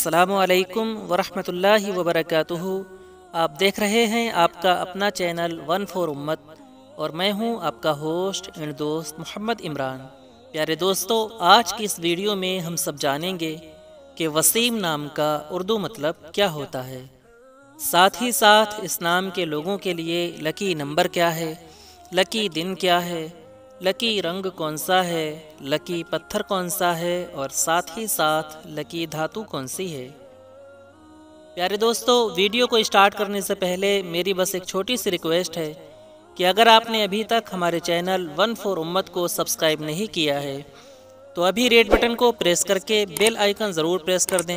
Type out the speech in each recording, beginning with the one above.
السلام علیکم ورحمۃ اللہ وبرکاتہ۔ آپ دیکھ رہے ہیں آپ کا اپنا چینل ون فور امت، اور میں ہوں آپ کا ہوسٹ اینڈ دوست محمد عمران۔ پیارے دوستو، آج کی اس ویڈیو میں ہم سب جانیں گے کہ وسیم نام کا اردو مطلب کیا ہوتا ہے، ساتھ ہی ساتھ اس نام کے لوگوں کے لیے لکی نمبر کیا ہے، لکی دن کیا ہے، لکی رنگ کون سا ہے، لکی پتھر کون سا ہے، اور ساتھ ہی ساتھ لکی دھاتو کون سی ہے۔ پیارے دوستو، ویڈیو کو اسٹارٹ کرنے سے پہلے میری بس ایک چھوٹی سی ریکویسٹ ہے کہ اگر آپ نے ابھی تک ہمارے چینل ون فور امت کو سبسکرائب نہیں کیا ہے تو ابھی ریڈ بٹن کو پریس کر کے بیل آئیکن ضرور پریس کر دیں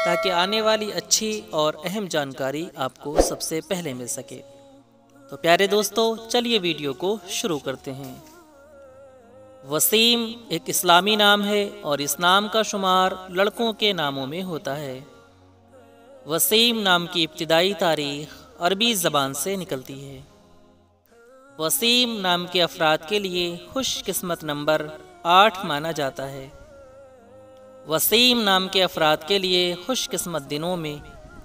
تاکہ آنے والی اچھی اور اہم جانکاری آپ کو سب سے پہلے مل سکے۔ تو پیارے دوستو، چلیے ویڈیو کو شروع کرتے ہیں۔ وسیم ایک اسلامی نام ہے اور اس نام کا شمار لڑکوں کے ناموں میں ہوتا ہے۔ وسیم نام کی ابتدائی تاریخ عربی زبان سے نکلتی ہے۔ وسیم نام کے افراد کے لیے خوش قسمت نمبر 8 مانا جاتا ہے۔ وسیم نام کے افراد کے لیے خوش قسمت دنوں میں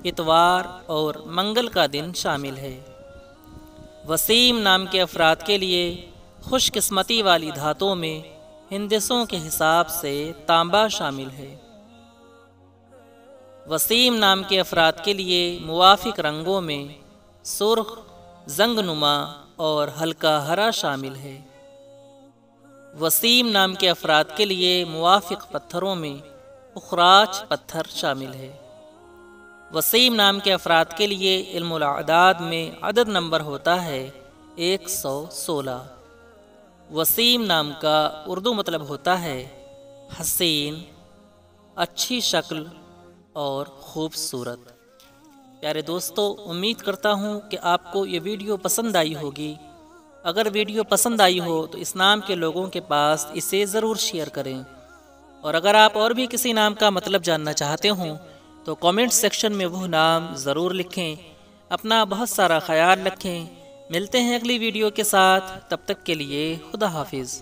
اتوار اور منگل کا دن شامل ہے۔ وسیم نام کے افراد کے لیے خوش قسمتی والی دھاتوں میں ہندسوں کے حساب سے تانبا شامل ہے۔ وسیم نام کے افراد کے لیے موافق رنگوں میں سرخ، زنگ نما اور ہلکا ہرا شامل ہے۔ وسیم نام کے افراد کے لیے موافق پتھروں میں اخراج پتھر شامل ہے۔ وسیم نام کے افراد کے لیے علم الاعداد میں عدد نمبر ہوتا ہے 116۔ وسیم نام کا اردو مطلب ہوتا ہے حسین، اچھی شکل اور خوبصورت۔ پیارے دوستو، امید کرتا ہوں کہ آپ کو یہ ویڈیو پسند آئی ہوگی۔ اگر ویڈیو پسند آئی ہو تو اس نام کے لوگوں کے پاس اسے ضرور شیئر کریں، اور اگر آپ اور بھی کسی نام کا مطلب جاننا چاہتے ہوں تو کامنٹ سیکشن میں وہ نام ضرور لکھیں۔ اپنا بہت سارا خیال رکھیں۔ ملتے ہیں اگلی ویڈیو کے ساتھ، تب تک کے لیے خدا حافظ۔